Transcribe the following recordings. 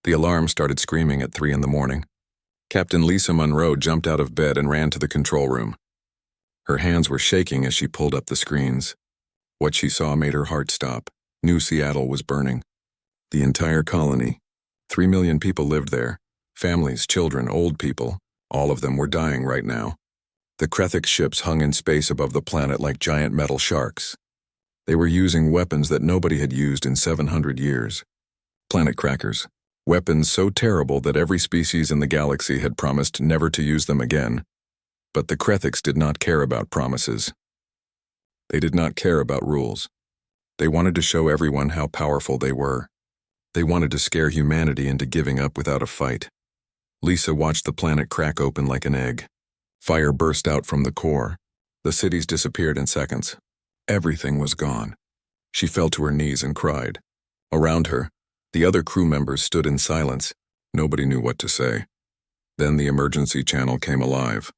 The alarm started screaming at 3 in the morning. Captain Lisa Monroe jumped out of bed and ran to the control room. Her hands were shaking as she pulled up the screens. What she saw made her heart stop. New Seattle was burning. The entire colony. 3 million people lived there. Families, children, old people. All of them were dying right now. The Krethix ships hung in space above the planet like giant metal sharks. They were using weapons that nobody had used in 700 years. Planet crackers. Weapons so terrible that every species in the galaxy had promised never to use them again. But the Krethix did not care about promises. They did not care about rules. They wanted to show everyone how powerful they were. They wanted to scare humanity into giving up without a fight. Lisa watched the planet crack open like an egg. Fire burst out from the core. The cities disappeared in seconds. Everything was gone. She fell to her knees and cried. Around her, the other crew members stood in silence. Nobody knew what to say. Then the emergency channel came alive.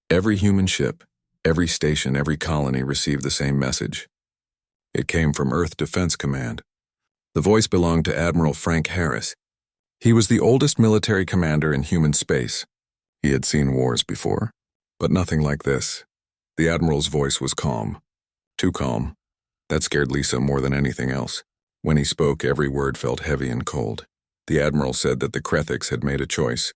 Every human ship, every station, every colony received the same message. It came from Earth Defense Command. The voice belonged to Admiral Frank Harris. He was the oldest military commander in human space. He had seen wars before, but nothing like this. The Admiral's voice was calm. Too calm. That scared Lisa more than anything else. When he spoke, every word felt heavy and cold. The Admiral said that the Krethix had made a choice.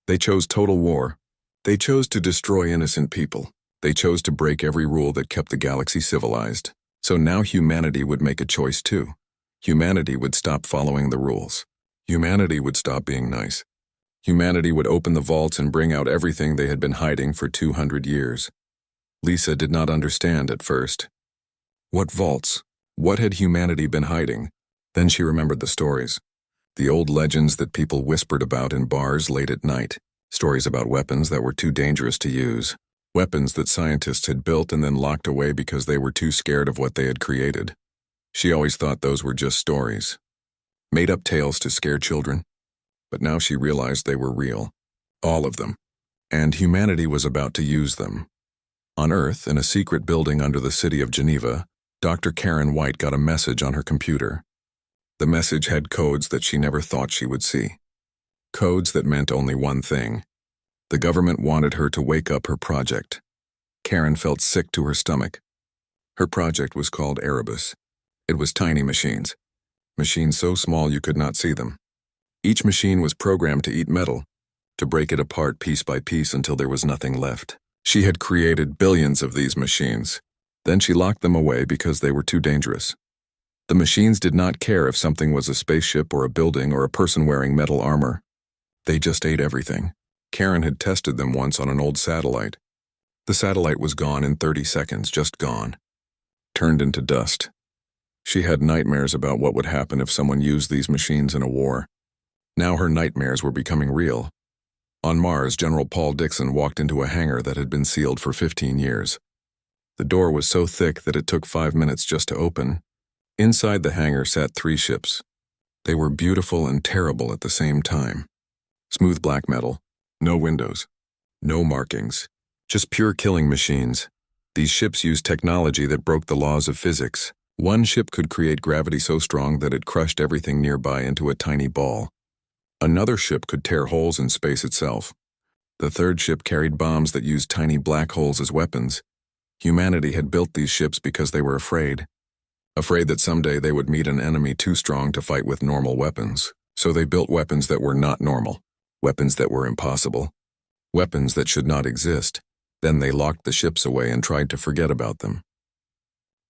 They chose total war. They chose to destroy innocent people. They chose to break every rule that kept the galaxy civilized. So now humanity would make a choice too. Humanity would stop following the rules. Humanity would stop being nice. Humanity would open the vaults and bring out everything they had been hiding for 200 years. Lisa did not understand at first. What vaults? What had humanity been hiding? Then she remembered the stories. The old legends that people whispered about in bars late at night. Stories about weapons that were too dangerous to use. Weapons that scientists had built and then locked away because they were too scared of what they had created. She always thought those were just stories. Made-up tales to scare children. But now she realized they were real. All of them. And humanity was about to use them. On Earth, in a secret building under the city of Geneva, Dr. Karen White got a message on her computer. The message had codes that she never thought she would see. Codes that meant only one thing. The government wanted her to wake up her project. Karen felt sick to her stomach. Her project was called Erebus. It was tiny machines. Machines so small you could not see them. Each machine was programmed to eat metal, to break it apart piece by piece until there was nothing left. She had created billions of these machines. Then she locked them away because they were too dangerous. The machines did not care if something was a spaceship or a building or a person wearing metal armor. They just ate everything. Karen had tested them once on an old satellite. The satellite was gone in 30 seconds, just gone. Turned into dust. She had nightmares about what would happen if someone used these machines in a war. Now her nightmares were becoming real. On Mars, General Paul Dixon walked into a hangar that had been sealed for 15 years. The door was so thick that it took 5 minutes just to open. Inside the hangar sat 3 ships. They were beautiful and terrible at the same time. Smooth black metal, no windows, no markings, just pure killing machines. These ships used technology that broke the laws of physics. One ship could create gravity so strong that it crushed everything nearby into a tiny ball. Another ship could tear holes in space itself. The third ship carried bombs that used tiny black holes as weapons. Humanity had built these ships because they were afraid. Afraid that someday they would meet an enemy too strong to fight with normal weapons. So they built weapons that were not normal. Weapons that were impossible. Weapons that should not exist. Then they locked the ships away and tried to forget about them.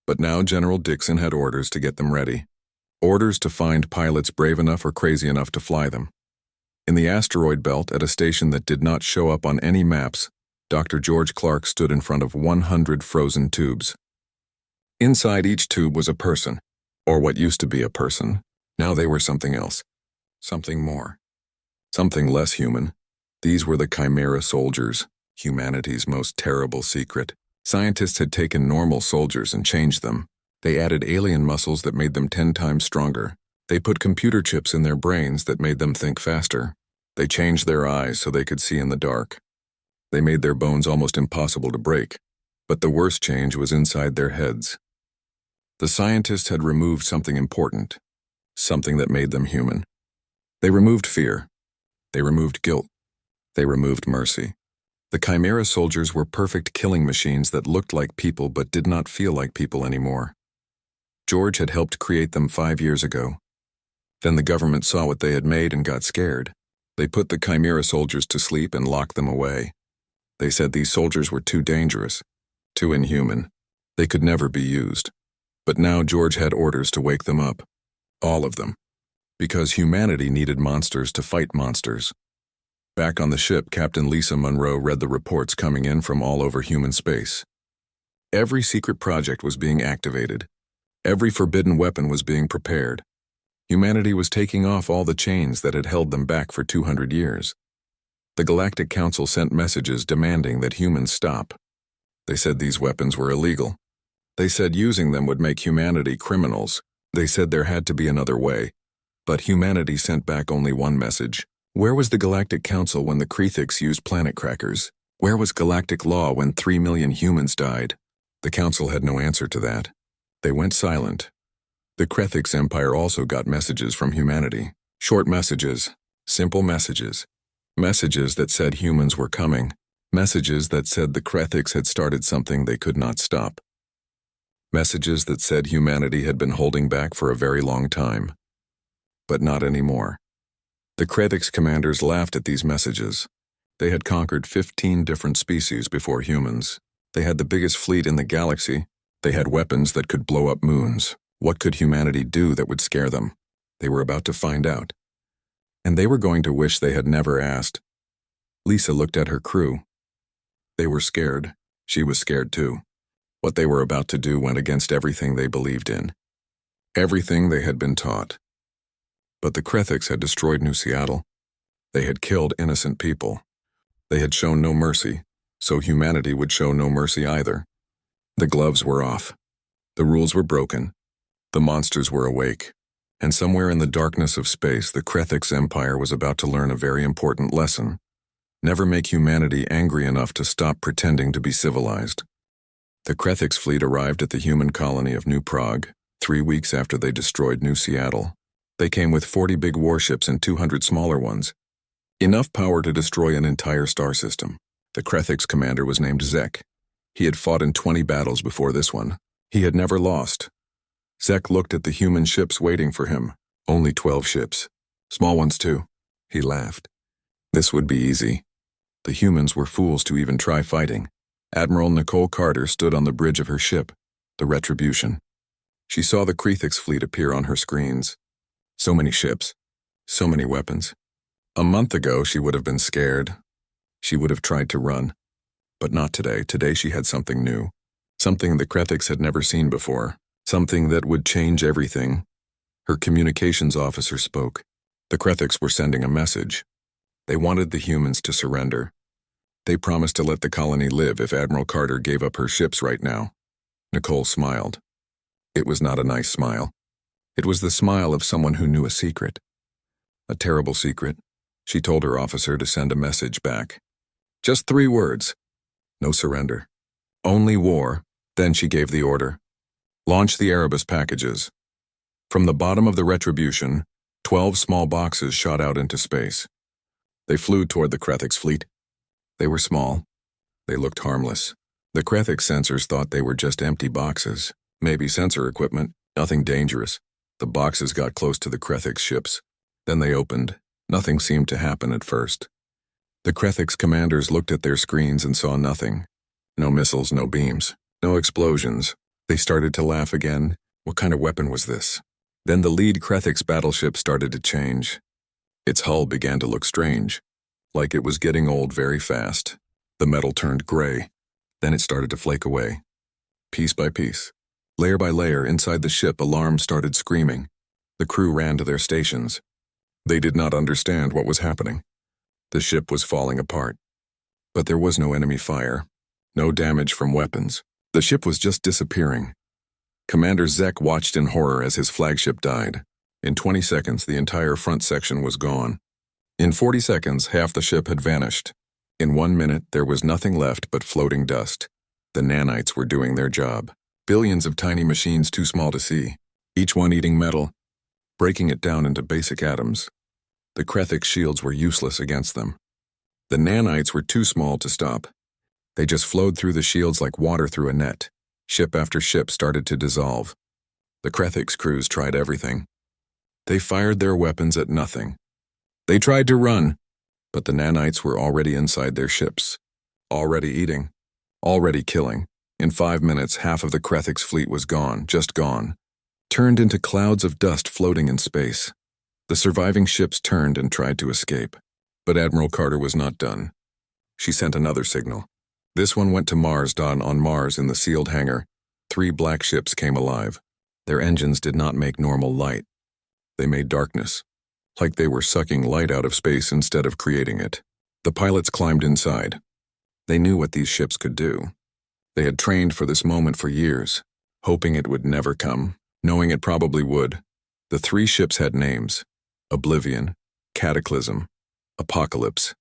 But now General Dixon had orders to get them ready. Orders to find pilots brave enough or crazy enough to fly them. In the asteroid belt, at a station that did not show up on any maps, Dr. George Clark stood in front of 100 frozen tubes. Inside each tube was a person, or what used to be a person. Now they were something else. Something more. Something less human. These were the Chimera soldiers, humanity's most terrible secret. Scientists had taken normal soldiers and changed them. They added alien muscles that made them 10 times stronger. They put computer chips in their brains that made them think faster. They changed their eyes so they could see in the dark. They made their bones almost impossible to break. But the worst change was inside their heads. The scientists had removed something important, something that made them human. They removed fear. They removed guilt. They removed mercy. The Chimera soldiers were perfect killing machines that looked like people but did not feel like people anymore. George had helped create them 5 years ago. Then the government saw what they had made and got scared. They put the Chimera soldiers to sleep and locked them away. They said these soldiers were too dangerous, too inhuman. They could never be used. But now George had orders to wake them up. All of them. Because humanity needed monsters to fight monsters. Back on the ship, Captain Lisa Monroe read the reports coming in from all over human space. Every secret project was being activated. Every forbidden weapon was being prepared. Humanity was taking off all the chains that had held them back for 200 years. The Galactic Council sent messages demanding that humans stop. They said these weapons were illegal. They said using them would make humanity criminals. They said there had to be another way. But humanity sent back only one message. Where was the Galactic Council when the Krethiks used planet crackers? Where was galactic law when 3 million humans died? The Council had no answer to that. They went silent. The Krethiks Empire also got messages from humanity. Short messages. Simple messages. Messages that said humans were coming. Messages that said the Krethiks had started something they could not stop. Messages that said humanity had been holding back for a very long time. But not anymore. The Krethiks commanders laughed at these messages. They had conquered 15 different species before humans. They had the biggest fleet in the galaxy. They had weapons that could blow up moons. What could humanity do that would scare them? They were about to find out. And they were going to wish they had never asked. Lisa looked at her crew. They were scared. She was scared too. What they were about to do went against everything they believed in. Everything they had been taught. But the Krethiks had destroyed New Seattle. They had killed innocent people. They had shown no mercy, so humanity would show no mercy either. The gloves were off. The rules were broken. The monsters were awake. And somewhere in the darkness of space, the Krethiks Empire was about to learn a very important lesson. Never make humanity angry enough to stop pretending to be civilized. The Krethiks fleet arrived at the human colony of New Prague, 3 weeks after they destroyed New Seattle. They came with 40 big warships and 200 smaller ones. Enough power to destroy an entire star system. The Krethiks commander was named Zek. He had fought in 20 battles before this one. He had never lost. Zek looked at the human ships waiting for him. Only 12 ships. Small ones too. He laughed. This would be easy. The humans were fools to even try fighting. Admiral Nicole Carter stood on the bridge of her ship, the Retribution. She saw the Krethiks fleet appear on her screens. So many ships. So many weapons. A month ago, she would have been scared. She would have tried to run. But not today. Today she had something new. Something the Krethiks had never seen before. Something that would change everything. Her communications officer spoke. The Krethiks were sending a message. They wanted the humans to surrender. They promised to let the colony live if Admiral Carter gave up her ships right now. Nicole smiled. It was not a nice smile. It was the smile of someone who knew a secret. A terrible secret. She told her officer to send a message back. Just 3 words. No surrender. Only war. Then she gave the order. Launch the Erebus packages. From the bottom of the Retribution, 12 small boxes shot out into space. They flew toward the Krethiks fleet. They were small. They looked harmless. The Krethiks sensors thought they were just empty boxes. Maybe sensor equipment. Nothing dangerous. The boxes got close to the Krethiks ships. Then they opened. Nothing seemed to happen at first. The Krethiks commanders looked at their screens and saw nothing. No missiles, no beams, no explosions. They started to laugh again. What kind of weapon was this? Then the lead Krethiks battleship started to change. Its hull began to look strange, like it was getting old very fast. The metal turned gray. Then it started to flake away. Piece by piece. Layer by layer, inside the ship, alarms started screaming. The crew ran to their stations. They did not understand what was happening. The ship was falling apart. But there was no enemy fire. No damage from weapons. The ship was just disappearing. Commander Zek watched in horror as his flagship died. In 20 seconds, the entire front section was gone. In 40 seconds, half the ship had vanished. In 1 minute, there was nothing left but floating dust. The nanites were doing their job. Billions of tiny machines too small to see, each one eating metal, breaking it down into basic atoms. The Krethix shields were useless against them. The nanites were too small to stop. They just flowed through the shields like water through a net. Ship after ship started to dissolve. The Krethix crews tried everything. They fired their weapons at nothing. They tried to run, but the nanites were already inside their ships. Already eating. Already killing. In 5 minutes, half of the Krethix fleet was gone, just gone. Turned into clouds of dust floating in space. The surviving ships turned and tried to escape. But Admiral Carter was not done. She sent another signal. This one went to Mars. On Mars in the sealed hangar, 3 black ships came alive. Their engines did not make normal light. They made darkness, like they were sucking light out of space instead of creating it. The pilots climbed inside. They knew what these ships could do. They had trained for this moment for years, hoping it would never come, knowing it probably would. The 3 ships had names: Oblivion, Cataclysm, Apocalypse.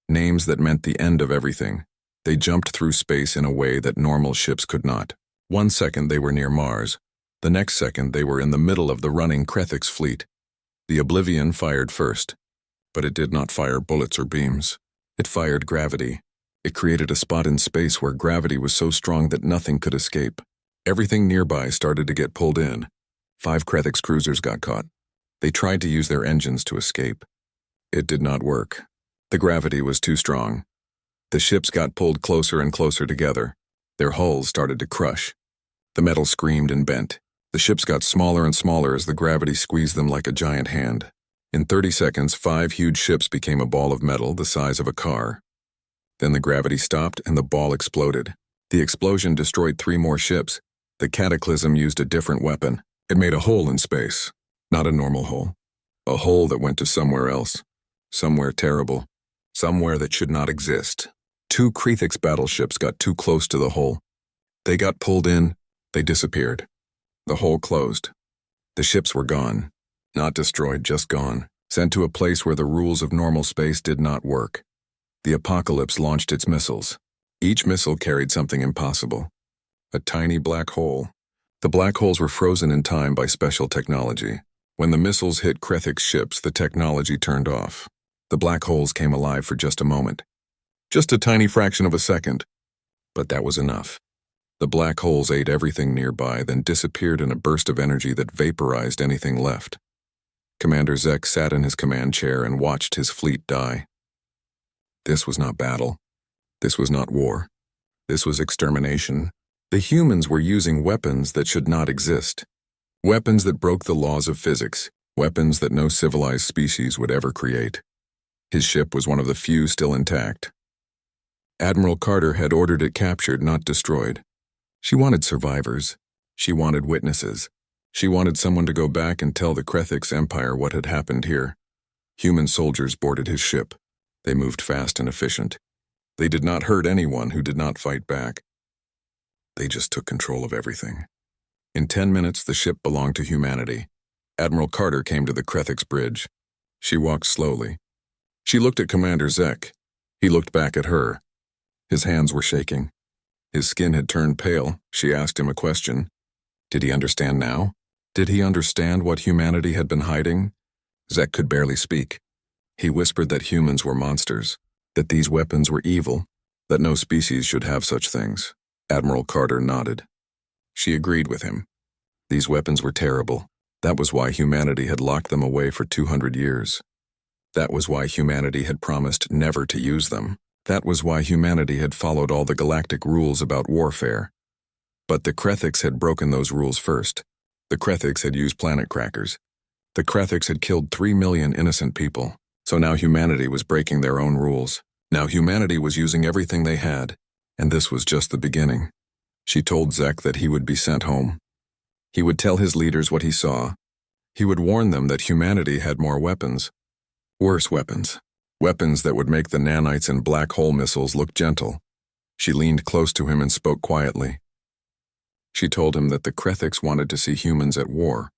Names that meant the end of everything. They jumped through space in a way that normal ships could not. 1 second they were near Mars. The next second they were in the middle of the running Krethix fleet. The Oblivion fired first, but it did not fire bullets or beams. It fired gravity. It created a spot in space where gravity was so strong that nothing could escape. Everything nearby started to get pulled in. 5 Krethix cruisers got caught. They tried to use their engines to escape. It did not work. The gravity was too strong. The ships got pulled closer and closer together. Their hulls started to crush. The metal screamed and bent. The ships got smaller and smaller as the gravity squeezed them like a giant hand. In 30 seconds, 5 huge ships became a ball of metal the size of a car. Then the gravity stopped and the ball exploded. The explosion destroyed 3 more ships. The Cataclysm used a different weapon. It made a hole in space. Not a normal hole. A hole that went to somewhere else. Somewhere terrible. Somewhere that should not exist. 2 Krethix battleships got too close to the hole. They got pulled in. They disappeared. The hole closed. The ships were gone. Not destroyed, just gone. Sent to a place where the rules of normal space did not work. The Apocalypse launched its missiles. Each missile carried something impossible. A tiny black hole. The black holes were frozen in time by special technology. When the missiles hit Krethix ships, the technology turned off. The black holes came alive for just a moment. Just a tiny fraction of a second. But that was enough. The black holes ate everything nearby, then disappeared in a burst of energy that vaporized anything left. Commander Zek sat in his command chair and watched his fleet die. This was not battle. This was not war. This was extermination. The humans were using weapons that should not exist. Weapons that broke the laws of physics. Weapons that no civilized species would ever create. His ship was one of the few still intact. Admiral Carter had ordered it captured, not destroyed. She wanted survivors. She wanted witnesses. She wanted someone to go back and tell the Krethix Empire what had happened here. Human soldiers boarded his ship. They moved fast and efficient. They did not hurt anyone who did not fight back. They just took control of everything. In 10 minutes, the ship belonged to humanity. Admiral Carter came to the Krethix bridge. She walked slowly. She looked at Commander Zek. He looked back at her. His hands were shaking. His skin had turned pale. She asked him a question. Did he understand now? Did he understand what humanity had been hiding? Zek could barely speak. He whispered that humans were monsters, that these weapons were evil, that no species should have such things. Admiral Carter nodded. She agreed with him. These weapons were terrible. That was why humanity had locked them away for 200 years. That was why humanity had promised never to use them. That was why humanity had followed all the galactic rules about warfare. But the Krethix had broken those rules first. The Krethix had used planet crackers. The Krethix had killed 3 million innocent people. So now humanity was breaking their own rules. Now humanity was using everything they had. And this was just the beginning. She told Zek that he would be sent home. He would tell his leaders what he saw. He would warn them that humanity had more weapons. Worse weapons. Weapons that would make the nanites and black hole missiles look gentle. She leaned close to him and spoke quietly. She told him that the Krethix wanted to see humans at war.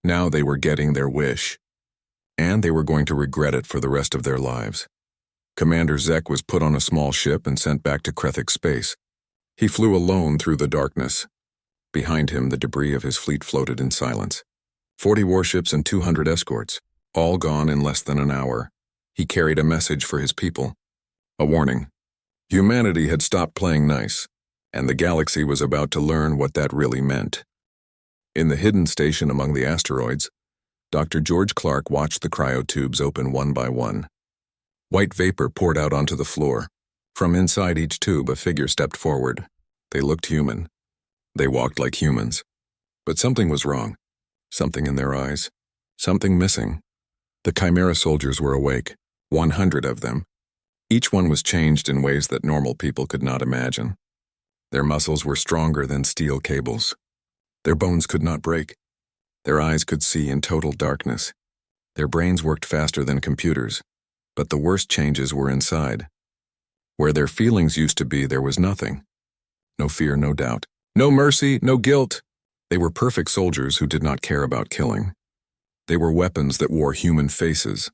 Now they were getting their wish. And they were going to regret it for the rest of their lives. Commander Zek was put on a small ship and sent back to Krethix space. He flew alone through the darkness. Behind him, the debris of his fleet floated in silence. 40 warships and 200 escorts. all gone in less than an hour. He carried a message for his people. A warning. Humanity had stopped playing nice, and the galaxy was about to learn what that really meant. In the hidden station among the asteroids, Dr. George Clark watched the cryotubes open one by one. White vapor poured out onto the floor. From inside each tube, a figure stepped forward. They looked human. They walked like humans. But something was wrong. Something in their eyes. Something missing. The Chimera soldiers were awake, 100 of them. Each one was changed in ways that normal people could not imagine. Their muscles were stronger than steel cables. Their bones could not break. Their eyes could see in total darkness. Their brains worked faster than computers. But the worst changes were inside. Where their feelings used to be, there was nothing. No fear, no doubt. No mercy, no guilt. They were perfect soldiers who did not care about killing. They were weapons that wore human faces.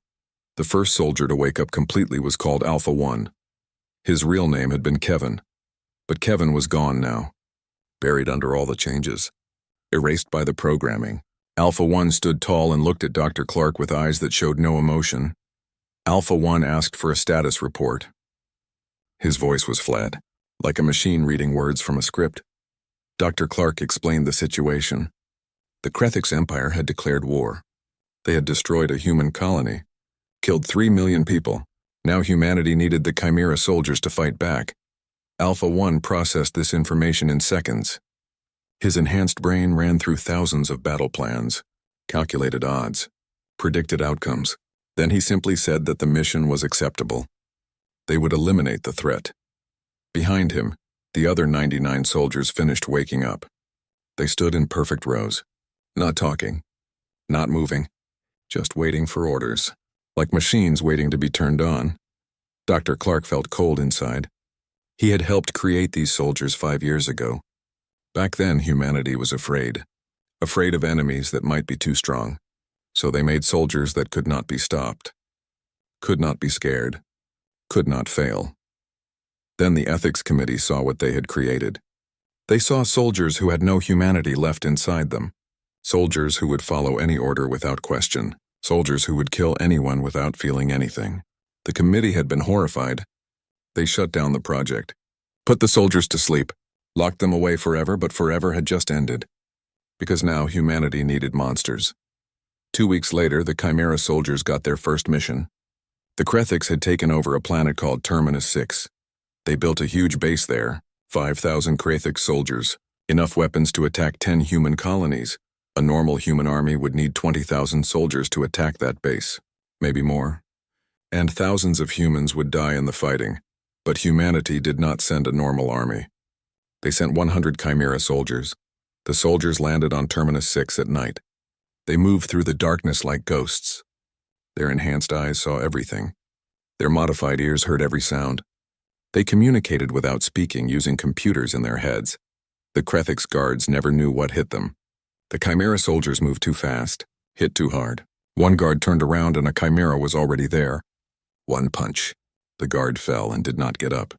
The first soldier to wake up completely was called Alpha 1. His real name had been Kevin. But Kevin was gone now, buried under all the changes, erased by the programming. Alpha 1 stood tall and looked at Dr. Clark with eyes that showed no emotion. Alpha 1 asked for a status report. His voice was flat, like a machine reading words from a script. Dr. Clark explained the situation. The Krethix Empire had declared war. They had destroyed a human colony, killed 3 million people. Now humanity needed the Chimera soldiers to fight back. Alpha 1 processed this information in seconds. His enhanced brain ran through thousands of battle plans, calculated odds, predicted outcomes. Then he simply said that the mission was acceptable. They would eliminate the threat. Behind him, the other 99 soldiers finished waking up. They stood in perfect rows, not talking, not moving, just waiting for orders, like machines waiting to be turned on. Dr. Clark felt cold inside. He had helped create these soldiers 5 years ago. Back then, humanity was afraid of enemies that might be too strong. So they made soldiers that could not be stopped, could not be scared, could not fail. Then the ethics committee saw what they had created. They saw soldiers who had no humanity left inside them, soldiers who would follow any order without question, soldiers who would kill anyone without feeling anything. The committee had been horrified. They shut down the project, put the soldiers to sleep, locked them away forever, but forever had just ended. Because now humanity needed monsters. 2 weeks later, the Chimera soldiers got their first mission. The Krethix had taken over a planet called Terminus 6. They built a huge base there, 5,000 Krethix soldiers, enough weapons to attack 10 human colonies. A normal human army would need 20,000 soldiers to attack that base, maybe more. And thousands of humans would die in the fighting. But humanity did not send a normal army. They sent 100 Chimera soldiers. The soldiers landed on Terminus 6 at night. They moved through the darkness like ghosts. Their enhanced eyes saw everything. Their modified ears heard every sound. They communicated without speaking, using computers in their heads. The Krethix guards never knew what hit them. The Chimera soldiers moved too fast, hit too hard. One guard turned around and a Chimera was already there. One punch. The guard fell and did not get up.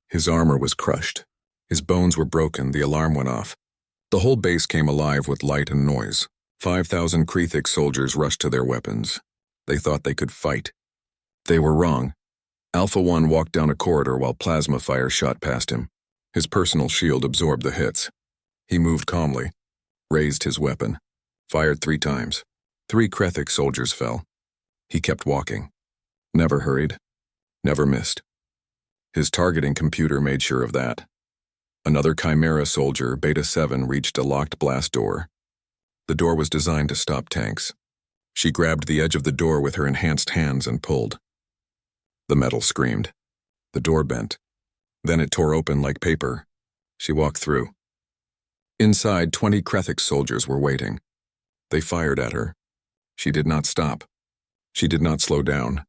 His armor was crushed. His bones were broken. The alarm went off. The whole base came alive with light and noise. 5,000 Krethix soldiers rushed to their weapons. They thought they could fight. They were wrong. Alpha 1 walked down a corridor while plasma fire shot past him. His personal shield absorbed the hits. He moved calmly, raised his weapon, fired 3 times. 3 Krethix soldiers fell. He kept walking. Never hurried. Never missed. His targeting computer made sure of that. Another Chimera soldier, Beta 7, reached a locked blast door. The door was designed to stop tanks. She grabbed the edge of the door with her enhanced hands and pulled. The metal screamed. The door bent. Then it tore open like paper. She walked through. Inside, 20 Krethix soldiers were waiting. They fired at her. She did not stop. She did not slow down.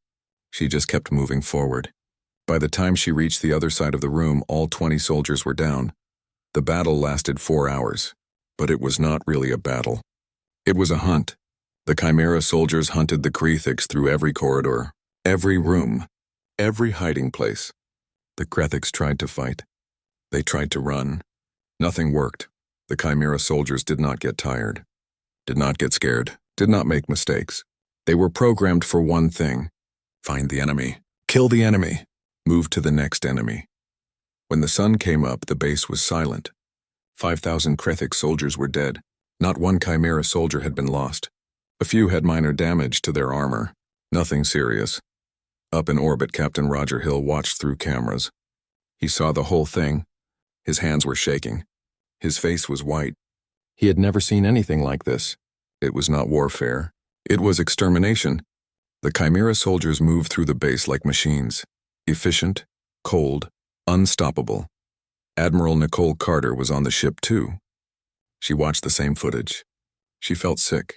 She just kept moving forward. By the time she reached the other side of the room, all 20 soldiers were down. The battle lasted 4 hours, but it was not really a battle. It was a hunt. The Chimera soldiers hunted the Krethix through every corridor, every room, every hiding place. The Krethix tried to fight. They tried to run. Nothing worked. The Chimera soldiers did not get tired, did not get scared, did not make mistakes. They were programmed for one thing: find the enemy, kill the enemy, move to the next enemy. When the sun came up, the base was silent. 5,000 Krethik soldiers were dead. Not one Chimera soldier had been lost. A few had minor damage to their armor. Nothing serious. Up in orbit, Captain Roger Hill watched through cameras. He saw the whole thing. His hands were shaking. His face was white. He had never seen anything like this. It was not warfare. It was extermination. The Chimera soldiers moved through the base like machines. Efficient, cold, unstoppable. Admiral Nicole Carter was on the ship too. She watched the same footage. She felt sick.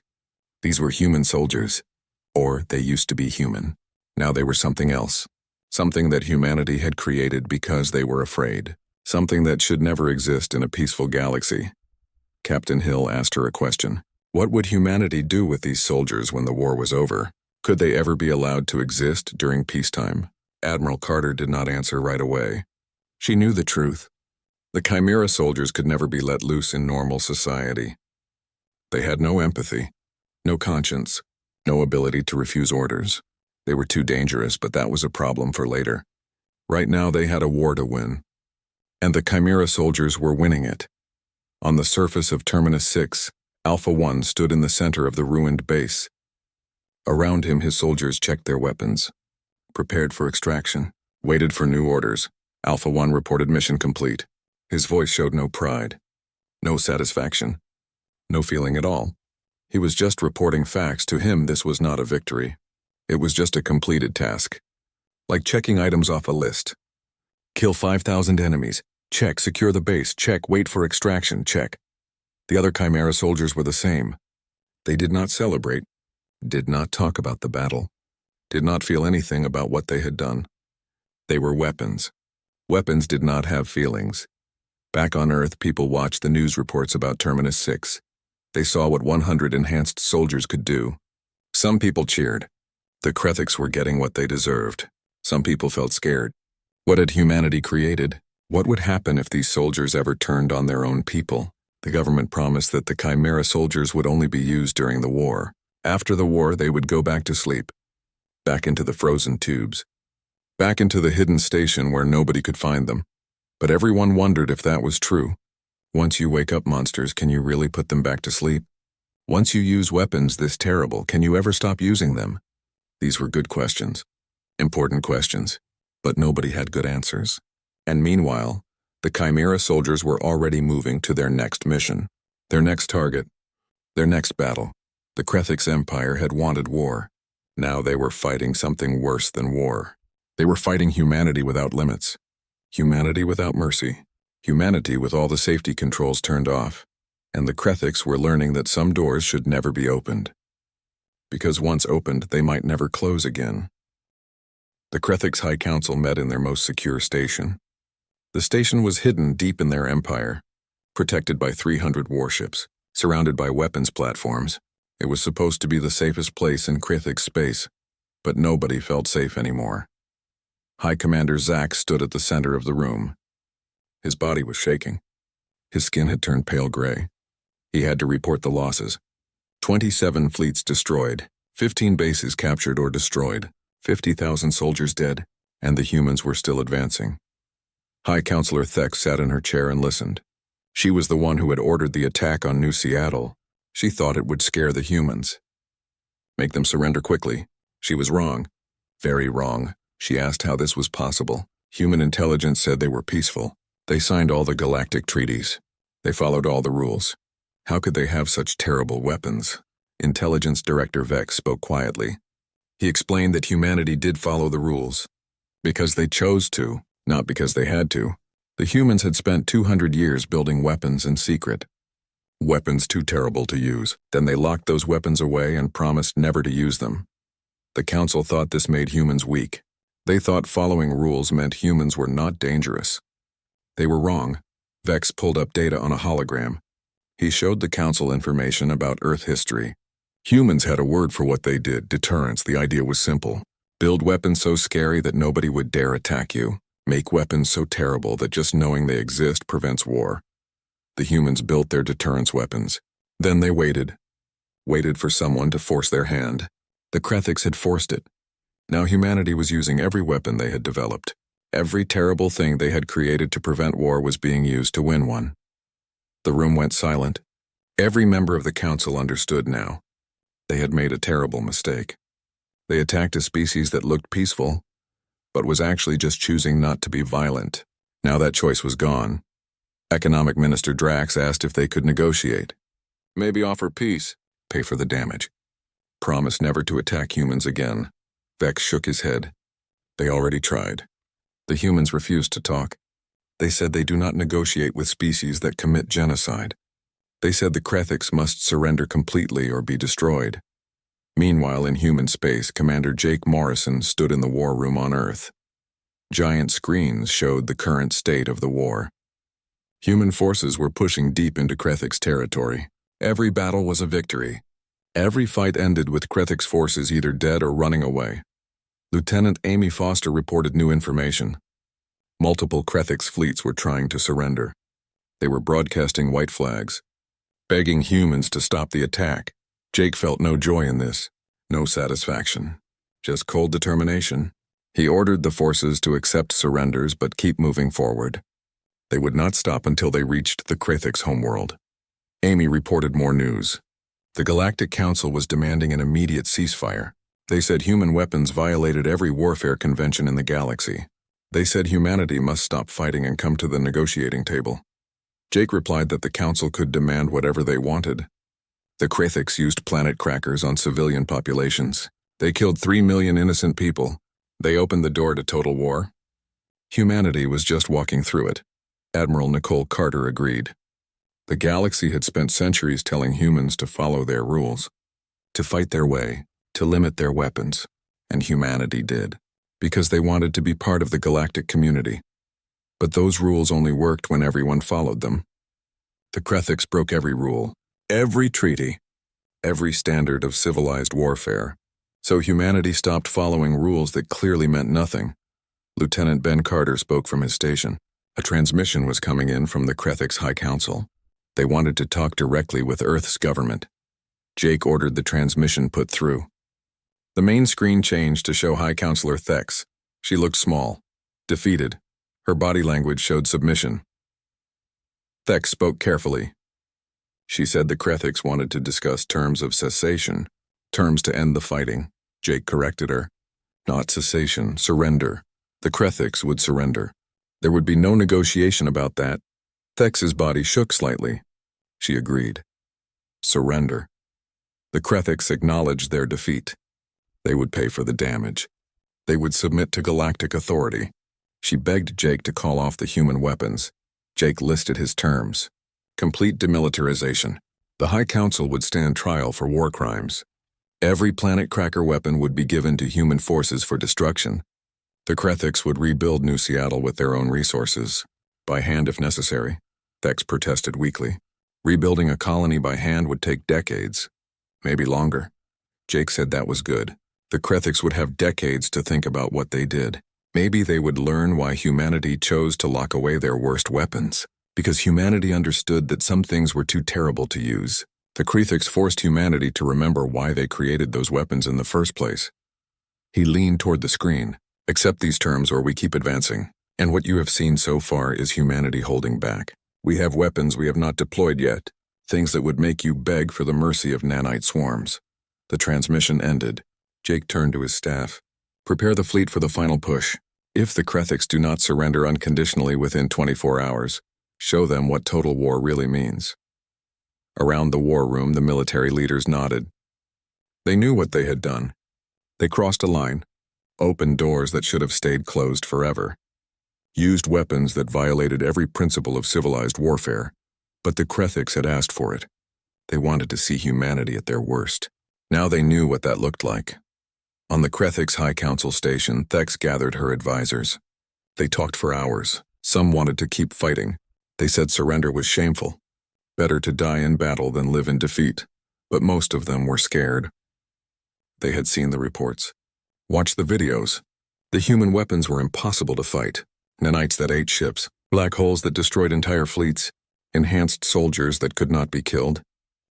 These were human soldiers. Or they used to be human. Now they were something else. Something that humanity had created because they were afraid. Something that should never exist in a peaceful galaxy. Captain Hill asked her a question. What would humanity do with these soldiers when the war was over? Could they ever be allowed to exist during peacetime? Admiral Carter did not answer right away. She knew the truth. The Chimera soldiers could never be let loose in normal society. They had no empathy, no conscience, no ability to refuse orders. They were too dangerous, but that was a problem for later. Right now they had a war to win. And the Chimera soldiers were winning it. On the surface of Terminus 6, Alpha 1 stood in the center of the ruined base. Around him, his soldiers checked their weapons, prepared for extraction, waited for new orders. Alpha 1 reported mission complete. His voice showed no pride, no satisfaction, no feeling at all. He was just reporting facts. To him, this was not a victory. It was just a completed task. Like checking items off a list. Kill 5,000 enemies. Check. Secure the base. Check. Wait for extraction. Check. The other Chimera soldiers were the same. They did not celebrate, did not talk about the battle, did not feel anything about what they had done. They were weapons. Weapons did not have feelings. Back on Earth, people watched the news reports about Terminus 6. They saw what 100 enhanced soldiers could do. Some people cheered. The Krethiks were getting what they deserved. Some people felt scared. What had humanity created? What would happen if these soldiers ever turned on their own people? The government promised that the Chimera soldiers would only be used during the war. After the war, they would go back to sleep. Back into the frozen tubes. Back into the hidden station where nobody could find them. But everyone wondered if that was true. Once you wake up monsters, can you really put them back to sleep? Once you use weapons this terrible, can you ever stop using them? These were good questions. Important questions. But nobody had good answers. And meanwhile, the Chimera soldiers were already moving to their next mission, their next target, their next battle. The Krethiks Empire had wanted war. Now they were fighting something worse than war. They were fighting humanity without limits, humanity without mercy, humanity with all the safety controls turned off. And the Krethiks were learning that some doors should never be opened. Because once opened, they might never close again. The Krethiks High Council met in their most secure station. The station was hidden deep in their empire, protected by 300 warships, surrounded by weapons platforms. It was supposed to be the safest place in Krethik space, but nobody felt safe anymore. High Commander Zack stood at the center of the room. His body was shaking. His skin had turned pale gray. He had to report the losses. 27 fleets destroyed, 15 bases captured or destroyed, 50,000 soldiers dead, and the humans were still advancing. High Counselor Thex sat in her chair and listened. She was the one who had ordered the attack on New Seattle. She thought it would scare the humans. Make them surrender quickly. She was wrong. Very wrong. She asked how this was possible. Human intelligence said they were peaceful. They signed all the galactic treaties. They followed all the rules. How could they have such terrible weapons? Intelligence Director Vex spoke quietly. He explained that humanity did follow the rules. Because they chose to, not because they had to. The humans had spent 200 years building weapons in secret. Weapons too terrible to use. Then they locked those weapons away and promised never to use them. The Council thought this made humans weak. They thought following rules meant humans were not dangerous. They were wrong. Vex pulled up data on a hologram. He showed the Council information about Earth history. Humans had a word for what they did: deterrence. The idea was simple. Build weapons so scary that nobody would dare attack you. Make weapons so terrible that just knowing they exist prevents war. The humans built their deterrence weapons. Then they waited for someone to force their hand. The Krethiks had forced it. Now humanity was using every weapon they had developed. Every terrible thing they had created to prevent war was being used to win one. The room went silent. Every member of the council understood now. They had made a terrible mistake. They attacked a species that looked peaceful, but was actually just choosing not to be violent. Now that choice was gone. Economic Minister Drax asked if they could negotiate. Maybe offer peace, pay for the damage. Promise never to attack humans again. Vex shook his head. They already tried. The humans refused to talk. They said they do not negotiate with species that commit genocide. They said the Krethiks must surrender completely or be destroyed. Meanwhile, in human space, Commander Jake Morrison stood in the war room on Earth. Giant screens showed the current state of the war. Human forces were pushing deep into Krethiks territory. Every battle was a victory. Every fight ended with Krethiks forces either dead or running away. Lieutenant Amy Foster reported new information. Multiple Krethiks fleets were trying to surrender. They were broadcasting white flags, begging humans to stop the attack. Jake felt no joy in this, no satisfaction, just cold determination. He ordered the forces to accept surrenders but keep moving forward. They would not stop until they reached the Krethiks' homeworld. Amy reported more news. The Galactic Council was demanding an immediate ceasefire. They said human weapons violated every warfare convention in the galaxy. They said humanity must stop fighting and come to the negotiating table. Jake replied that the Council could demand whatever they wanted. The Krethiks used planet crackers on civilian populations. They killed 3 million innocent people. They opened the door to total war. Humanity was just walking through it. Admiral Nicole Carter agreed. The galaxy had spent centuries telling humans to follow their rules, to fight their way, to limit their weapons, and humanity did, because they wanted to be part of the galactic community. But those rules only worked when everyone followed them. The Krethiks broke every rule, every treaty, every standard of civilized warfare. So humanity stopped following rules that clearly meant nothing. Lieutenant Ben Carter spoke from his station. A transmission was coming in from the Krethiks High Council. They wanted to talk directly with Earth's government. Jake ordered the transmission put through. The main screen changed to show High Counselor Thex. She looked small, defeated. Her body language showed submission. Thex spoke carefully. She said the Krethiks wanted to discuss terms of cessation, terms to end the fighting. Jake corrected her. Not cessation, surrender. The Krethiks would surrender. There would be no negotiation about that. Thex's body shook slightly. She agreed. Surrender. The Krethiks acknowledged their defeat. They would pay for the damage. They would submit to galactic authority. She begged Jake to call off the human weapons. Jake listed his terms. Complete demilitarization. The High Council would stand trial for war crimes. Every planet cracker weapon would be given to human forces for destruction. The Krethiks would rebuild New Seattle with their own resources. By hand if necessary. Thex protested weakly. Rebuilding a colony by hand would take decades. Maybe longer. Jake said that was good. The Krethiks would have decades to think about what they did. Maybe they would learn why humanity chose to lock away their worst weapons. Because humanity understood that some things were too terrible to use. The Krethiks forced humanity to remember why they created those weapons in the first place. He leaned toward the screen. Accept these terms or we keep advancing. And what you have seen so far is humanity holding back. We have weapons we have not deployed yet. Things that would make you beg for the mercy of nanite swarms. The transmission ended. Jake turned to his staff. Prepare the fleet for the final push. If the Krethiks do not surrender unconditionally within 24 hours, show them what total war really means. Around the war room, the military leaders nodded. They knew what they had done. They crossed a line, opened doors that should have stayed closed forever, used weapons that violated every principle of civilized warfare, but the Krethiks had asked for it. They wanted to see humanity at their worst. Now they knew what that looked like. On the Krethiks High Council station, Thex gathered her advisors. They talked for hours. Some wanted to keep fighting. They said surrender was shameful. Better to die in battle than live in defeat. But most of them were scared. They had seen the reports. Watched the videos. The human weapons were impossible to fight. Nanites that ate ships, black holes that destroyed entire fleets, enhanced soldiers that could not be killed,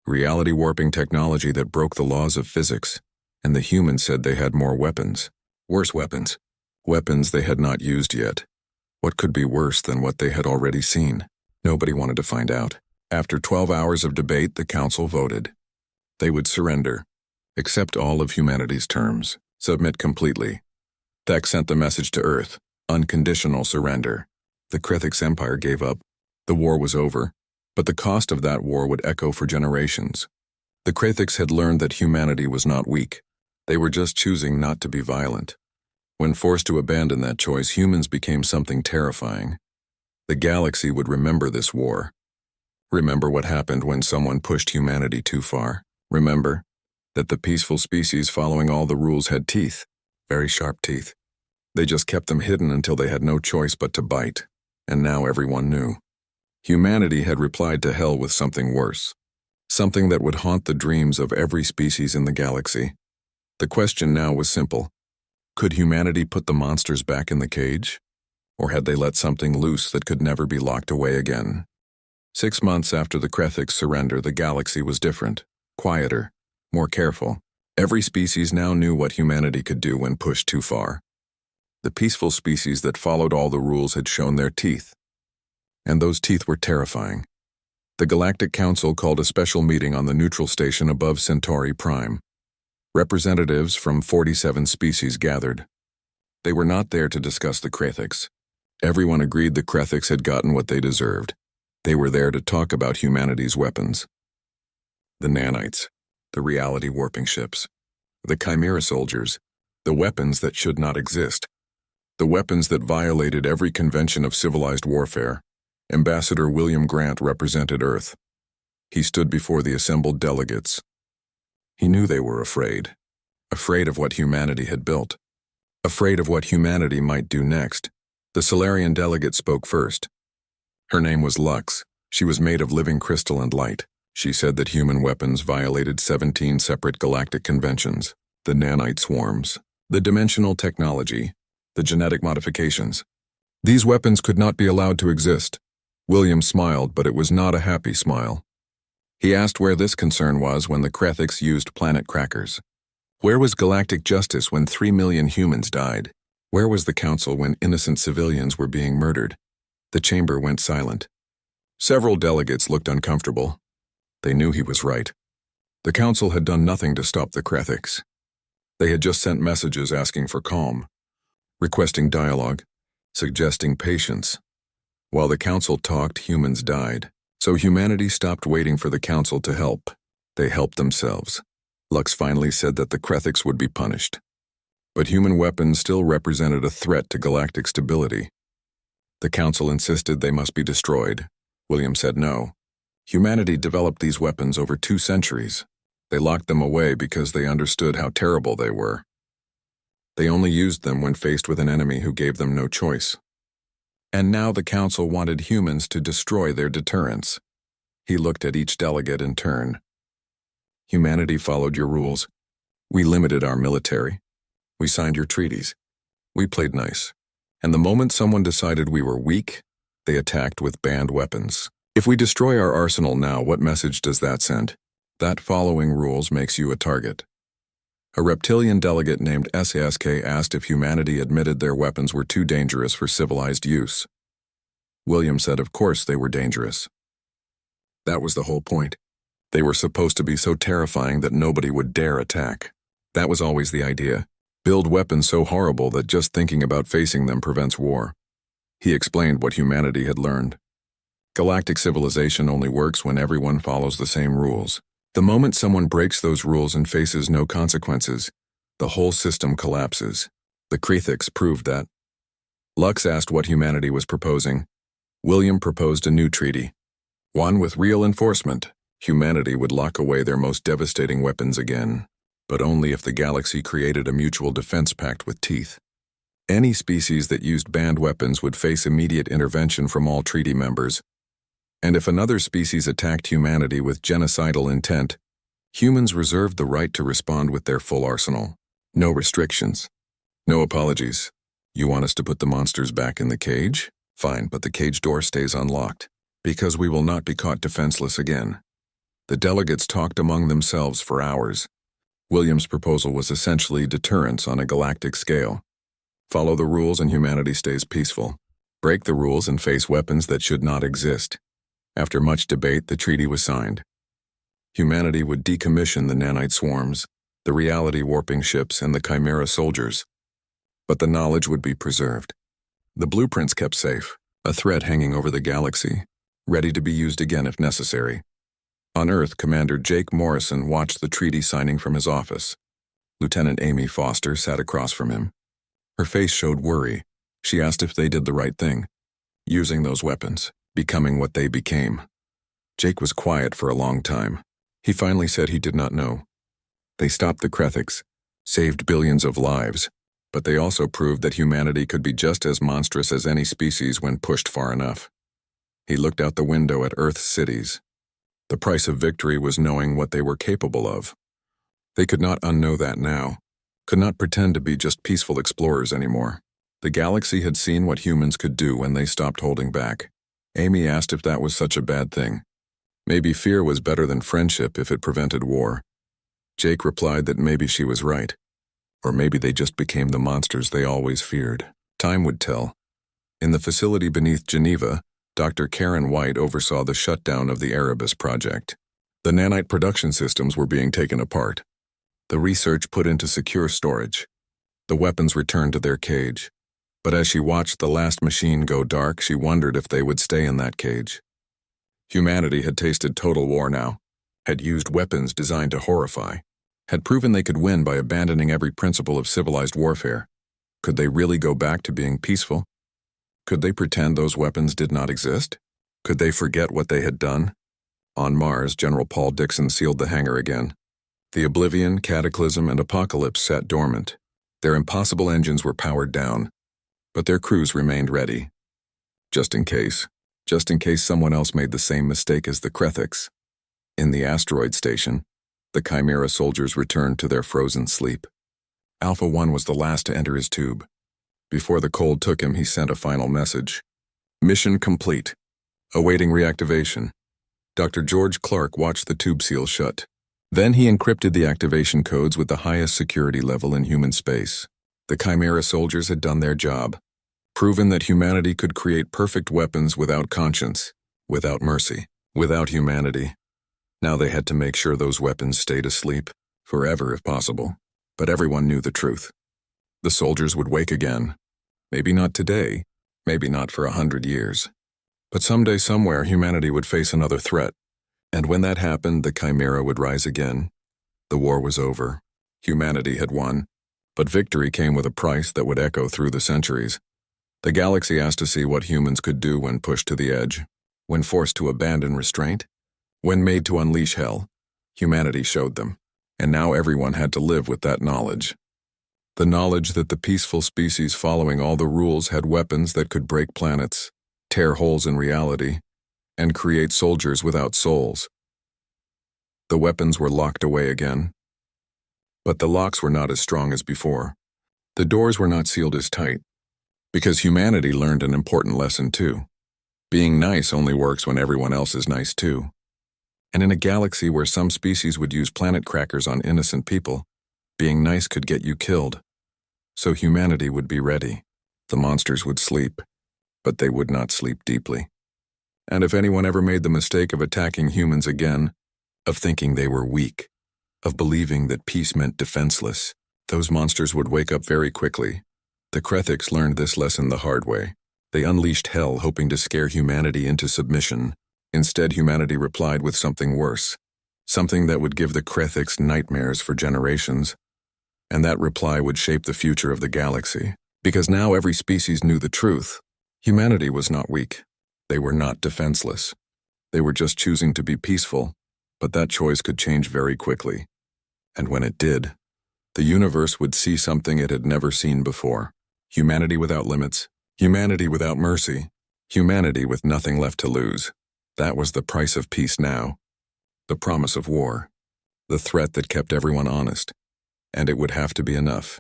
reality warping technology that broke the laws of physics. And the humans said they had more weapons. Worse weapons. Weapons they had not used yet. What could be worse than what they had already seen? Nobody wanted to find out. After 12 hours of debate, the council voted. They would surrender, accept all of humanity's terms, submit completely. Tech sent the message to Earth, unconditional surrender. The Krithix Empire gave up. The war was over, but the cost of that war would echo for generations. The Krithix had learned that humanity was not weak. They were just choosing not to be violent. When forced to abandon that choice, humans became something terrifying. The galaxy would remember this war. Remember what happened when someone pushed humanity too far. Remember that the peaceful species following all the rules had teeth, very sharp teeth. They just kept them hidden until they had no choice but to bite, and now everyone knew. Humanity had replied to hell with something worse, something that would haunt the dreams of every species in the galaxy. The question now was simple. Could humanity put the monsters back in the cage? Or had they let something loose that could never be locked away again? 6 months after the Krithix surrender, the galaxy was different, quieter, more careful. Every species now knew what humanity could do when pushed too far. The peaceful species that followed all the rules had shown their teeth, and those teeth were terrifying. The Galactic Council called a special meeting on the neutral station above Centauri Prime. Representatives from 47 species gathered. They were not there to discuss the Krithix. Everyone agreed the Krithix had gotten what they deserved. They were there to talk about humanity's weapons. The nanites, the reality warping ships, the chimera soldiers, the weapons that should not exist, the weapons that violated every convention of civilized warfare. Ambassador William Grant represented Earth. He stood before the assembled delegates. He knew they were afraid of what humanity had built, afraid of what humanity might do next. The Solarian delegate spoke first. Her name was Lux. She was made of living crystal and light. She said that human weapons violated 17 separate galactic conventions, the nanite swarms, the dimensional technology, the genetic modifications. These weapons could not be allowed to exist. William smiled, but it was not a happy smile. He asked where this concern was when the Krithix used planet crackers. Where was galactic justice when 3 million humans died? Where was the council when innocent civilians were being murdered? The chamber went silent. Several delegates looked uncomfortable. They knew he was right. The council had done nothing to stop the Krithix. They had just sent messages asking for calm, requesting dialogue, suggesting patience. While the council talked, humans died. So humanity stopped waiting for the council to help. They helped themselves. Lux finally said that the Krithix would be punished. But human weapons still represented a threat to galactic stability. The council insisted they must be destroyed. William said no. Humanity developed these weapons over 2 centuries. They locked them away because they understood how terrible they were. They only used them when faced with an enemy who gave them no choice. And now the council wanted humans to destroy their deterrents. He looked at each delegate in turn. Humanity followed your rules. We limited our military. We signed your treaties. We played nice. And the moment someone decided we were weak, they attacked with banned weapons. If we destroy our arsenal now, what message does that send? That following rules makes you a target. A reptilian delegate named SASK asked if humanity admitted their weapons were too dangerous for civilized use. William said of course they were dangerous. That was the whole point. They were supposed to be so terrifying that nobody would dare attack. That was always the idea. Build weapons so horrible that just thinking about facing them prevents war. He explained what humanity had learned. Galactic civilization only works when everyone follows the same rules. The moment someone breaks those rules and faces no consequences, the whole system collapses. The Krithix proved that. Lux asked what humanity was proposing. William proposed a new treaty. One with real enforcement. Humanity would lock away their most devastating weapons again, but only if the galaxy created a mutual defense pact with teeth. Any species that used banned weapons would face immediate intervention from all treaty members. And if another species attacked humanity with genocidal intent, humans reserved the right to respond with their full arsenal. No restrictions. No apologies. You want us to put the monsters back in the cage? Fine, but the cage door stays unlocked, because we will not be caught defenseless again. The delegates talked among themselves for hours. William's proposal was essentially deterrence on a galactic scale. Follow the rules and humanity stays peaceful. Break the rules and face weapons that should not exist. After much debate, the treaty was signed. Humanity would decommission the nanite swarms, the reality-warping ships, and the chimera soldiers. But the knowledge would be preserved. The blueprints kept safe, a thread hanging over the galaxy, ready to be used again if necessary. On Earth, Commander Jake Morrison watched the treaty signing from his office. Lieutenant Amy Foster sat across from him. Her face showed worry. She asked if they did the right thing, using those weapons, becoming what they became. Jake was quiet for a long time. He finally said he did not know. They stopped the Krethiks, saved billions of lives, but they also proved that humanity could be just as monstrous as any species when pushed far enough. He looked out the window at Earth's cities. The price of victory was knowing what they were capable of. They could not unknow that now, could not pretend to be just peaceful explorers anymore. The galaxy had seen what humans could do when they stopped holding back. Amy asked if that was such a bad thing. Maybe fear was better than friendship if it prevented war. Jake replied that maybe she was right. Or maybe they just became the monsters they always feared. Time would tell. In the facility beneath Geneva, Dr. Karen White oversaw the shutdown of the Erebus project. The nanite production systems were being taken apart. The research put into secure storage. The weapons returned to their cage. But as she watched the last machine go dark, she wondered if they would stay in that cage. Humanity had tasted total war now, had used weapons designed to horrify, had proven they could win by abandoning every principle of civilized warfare. Could they really go back to being peaceful? Could they pretend those weapons did not exist? Could they forget what they had done? On Mars, General Paul Dixon sealed the hangar again. The Oblivion, Cataclysm, and Apocalypse sat dormant. Their impossible engines were powered down, but their crews remained ready. Just in case someone else made the same mistake as the Krethiks. In the asteroid station, the Chimera soldiers returned to their frozen sleep. Alpha 1 was the last to enter his tube. Before the cold took him, he sent a final message. Mission complete. Awaiting reactivation. Dr. George Clark watched the tube seal shut. Then he encrypted the activation codes with the highest security level in human space. The Chimera soldiers had done their job, proven that humanity could create perfect weapons without conscience, without mercy, without humanity. Now they had to make sure those weapons stayed asleep, forever if possible. But everyone knew the truth. The soldiers would wake again. Maybe not today, maybe not for 100 years. But someday somewhere humanity would face another threat. And when that happened, the Chimera would rise again. The war was over. Humanity had won. But victory came with a price that would echo through the centuries. The galaxy asked to see what humans could do when pushed to the edge, when forced to abandon restraint, when made to unleash hell. Humanity showed them, and now everyone had to live with that knowledge. The knowledge that the peaceful species following all the rules had weapons that could break planets, tear holes in reality, and create soldiers without souls. The weapons were locked away again. But the locks were not as strong as before. The doors were not sealed as tight, because humanity learned an important lesson too. Being nice only works when everyone else is nice too. And in a galaxy where some species would use planet crackers on innocent people, being nice could get you killed. So humanity would be ready. The monsters would sleep, but they would not sleep deeply. And if anyone ever made the mistake of attacking humans again, of thinking they were weak, of believing that peace meant defenseless, those monsters would wake up very quickly. The Krethiks learned this lesson the hard way. They unleashed hell hoping to scare humanity into submission. Instead, humanity replied with something worse, something that would give the Krethiks nightmares for generations. And that reply would shape the future of the galaxy. Because now every species knew the truth. Humanity was not weak. They were not defenseless. They were just choosing to be peaceful, but that choice could change very quickly. And when it did, the universe would see something it had never seen before. Humanity without limits, humanity without mercy, humanity with nothing left to lose. That was the price of peace now. The promise of war. The threat that kept everyone honest. And it would have to be enough.